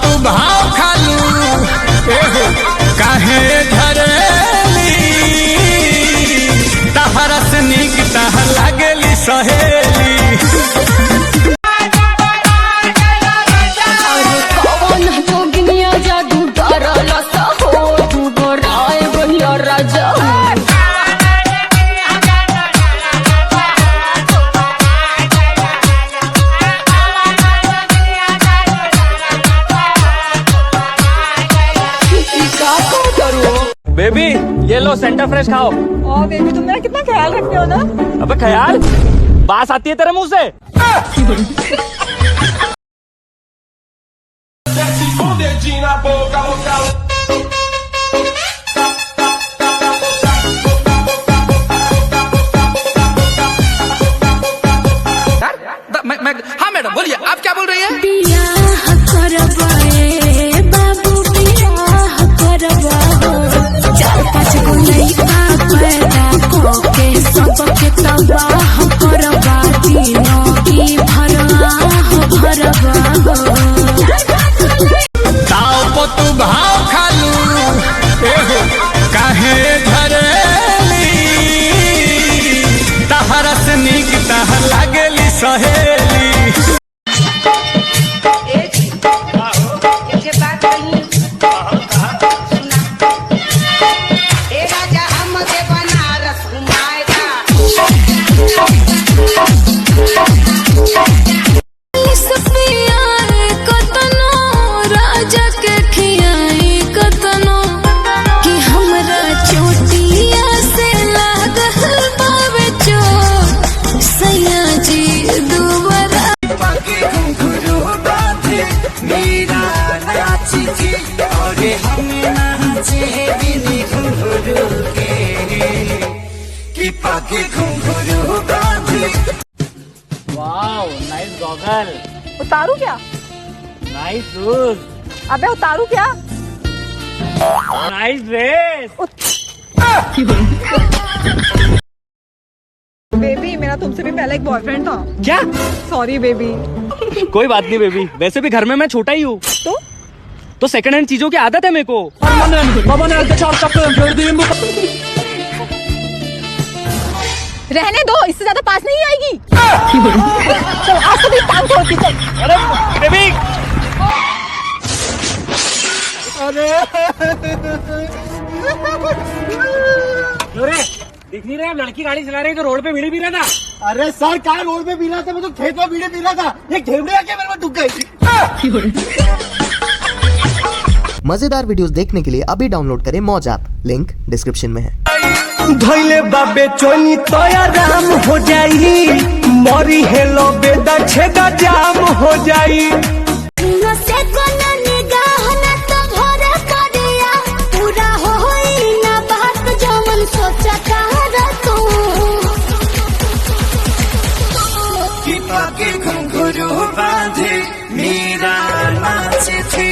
तू भाव खालू काहे धरेली तहरा से निक तहर लागेली सहेली। बेबी ये लो सेंटर फ्रेश खाओ। ओ बेबी तुम मेरा कितना ख्याल रखते हो ना। अबे ख्याल बास आती है तेरे मुंह से। हाँ मैडम बोलिए आप क्या बोल रही हैं? तू भाव खालू काहे धरेली तहरा से निक तहर लागेली सहेली। Wow nice goggle. उतारू क्या? Nice shoes. अबे उतारू क्या? Nice dress. बेबी मेरा तुमसे भी पहले एक बॉयफ्रेंड था। क्या? Sorry baby. कोई बात नहीं बेबी, वैसे भी घर में मैं छोटा ही हूँ तो सेकंड हैंड चीजों की आदत है मेरे को। रहने दो, इससे ज्यादा पास नहीं आएगी। चल आज तो भी काम छोड़ती चल। अरे बेबी अरे दिख नहीं रहा, लड़की गाड़ी चला रही तो रोड पे बीड़ी पी रहा था। अरे सर कहाँ रोड पे पी रहा था, मैं तो खेत में बीड़ी पी रहा था। ये घेवड़े आके मेरे में टूट गई। मजेदार वीडियोस देखने के लिए अभी डाउनलोड करें मौज ऐप, लिंक डिस्क्रिप्शन में है। धोइले बाबे चोनी तो आराम हो जाई, मरी हेलो बेदा छेदा जाम हो जाई। घुंघरू बांधे मीरा नाची थी।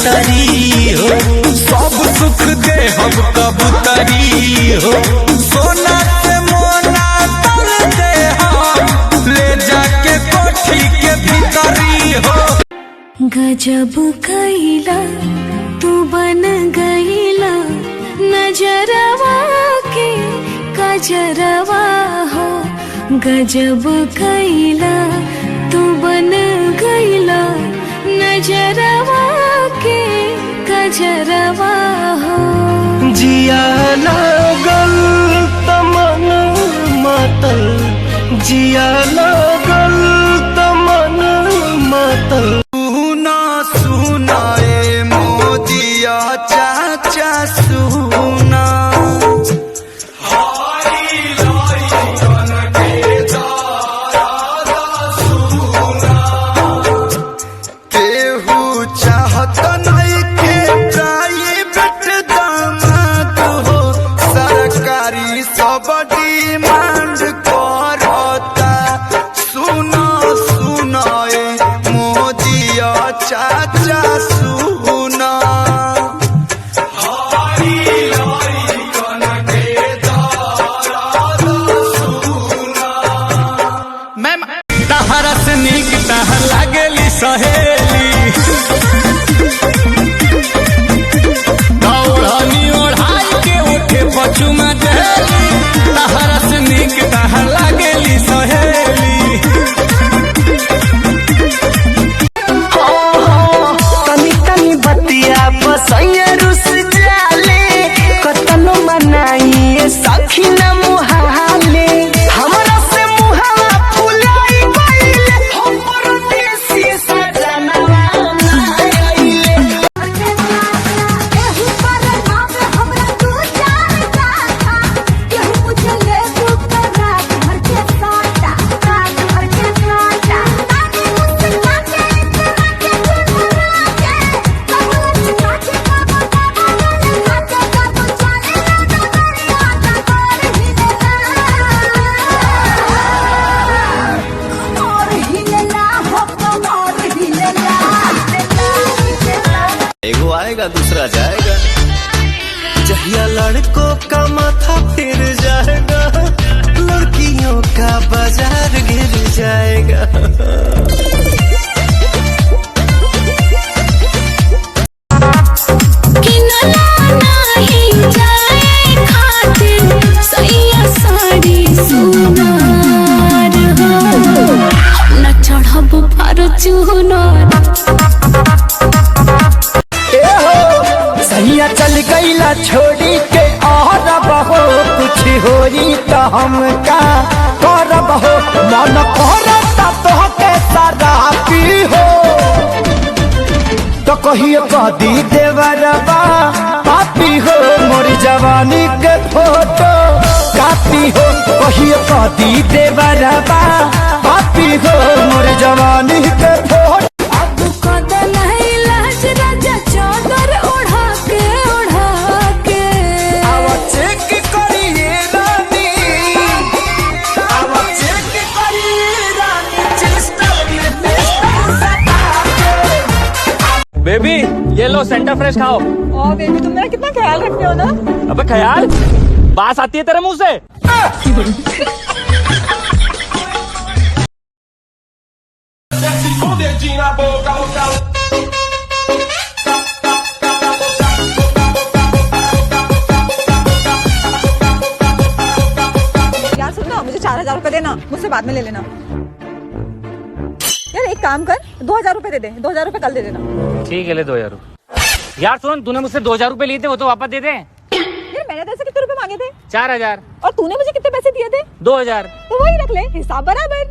कबूतरी हो, सब सुख दे हम कबूतरी हो। सोना से मोना तल दे हम, ले जाके कोठी के भीतरी हो। गजब कैला तू बन गईला, नजरवा के कजरवा हो। गजब कैला तू बन गईला, नजरवा के कजरवा हो। जिया लागल तमन मातल, जिया लागल तमन मातल। सुना सुना ए मोदिया चाचा सुना, केहू चाहत नहीं के प्राइवेट दामाद हो, सरकारी सब डिमांड करता। सुना सुना ए मोदिया चाचा सुना। मैम तहरा से नीक तहर लागेली सहेली, दौड़नी ओढ़ाई के उठे पचुमा देली। तहरा से नीक तहर लागेली सहेली। तनी तनी बतिया बसैया रुस जाले, कतनो मनाइए सखी न मुहाले। हमरा से मुहावा फुलाई गइले, हम परदेसी सजनवा आइले। केहू पर नाम हमरा तू जानता था, केहू मुझे ले तू करा घर के साटा, रात भर के साटा। ताने मुझसे काटे इतना के चुरा के, कबूल काटे कबो कबो खाते कबो चले ना दरिया का कर हिलेला हो कमर हिलेला। एगो आएगा दूसरा जाएगा। जहिया लड़कों का माथा फिर जाएगा, लड़कियों का बाजार गिर जाएगा। किनला नहीं जाए खातिर सैया साड़ी सुनार हो, न चढ़ब फॉर्च्यूनर। सैया चल गईला छोड़ी के और बहो, कुछ होरी तो हम का करब हो। मन करता तो के सारा पी हो, तो कहिए कदी देवरबा पापी हो। मोर जवानी के फोटो कापी हो, कहिए कदी देवरबा पापी हो। मोर जवानी के फोटो अब कदन है लाज राजा चादर ओढ़ा के चेक करिए रानी, अब चेक करिए रानी, चेस्टर में पेस्टर सटा के। बेबी ये लो सेंटर फ्रेश खाओ। ओ बेबी तुम मेरा कितना ख्याल रखते हो ना। अबे ख्याल बात आती है तेरे मुंह से। यार सुन ना, मुझे 4000 रुपए देना, मुझसे बाद में ले लेना। यार एक काम कर, 2000 रुपए दे दे, 2000 रुपए कल दे देना। ठीक है ले 2000 रुपए। यार सुन, तूने मुझसे 2000 रुपए लिए थे, वो तो वापस दे दे। यार मैंने तेरे से कितने रुपए मांगे थे? 4000। और तूने मुझे कितने पैसे दिए थे? 2000। तो वही रख ले, हिसाब बराबर।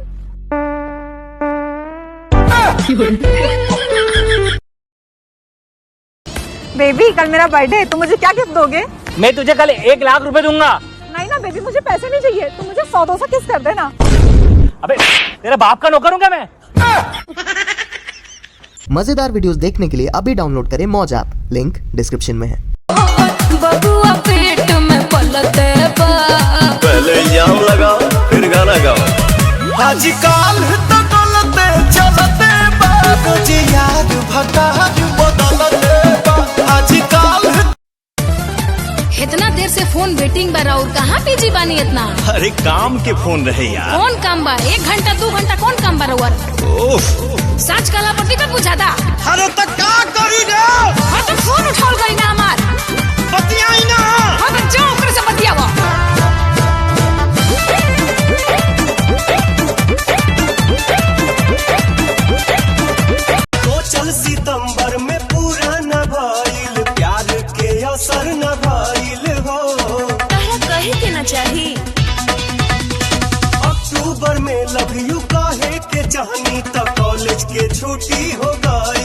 बेबी कल मेरा बर्थडे, तुम मुझे क्या गिफ्ट दोगे? मैं तुझे कल 1 लाख रुपए दूंगा। नहीं ना बेबी, मुझे पैसे नहीं चाहिए, तुम मुझे 100-200 किस कर देना। अबे तेरे बाप का नौकर हूँ क्या मैं? मजेदार वीडियोस देखने के लिए अभी डाउनलोड करें मौज ऐप, लिंक डिस्क्रिप्शन में है। बबुआ पेट में पलते बा, पहले इल्जाम लगाओ फिर गाना गाओ। आजकल तो गलते चलते बाबूजी यार भटार बदलते मीटिंग बा और कहाँ बिजी बानी इतना? अरे काम के फोन रहे यार। कौन काम बा? 1 घंटा 2 घंटा कौन काम बा रउआ? सच कला पट्टी पे पूछाता। अरे तक का करी रे? हाँ तो फोन उठाओ गई ना हमार। बतियाई ना। हाँ तो जाओ ओकरे से बतियावा। तो चल सितंबर में पूरा न भइल प्यार के असर न भइल हो। कहे के ना चाही। अक्टूबर में लव यू कहे के चाहनी तब कॉलेज के छुट्टी हो गई।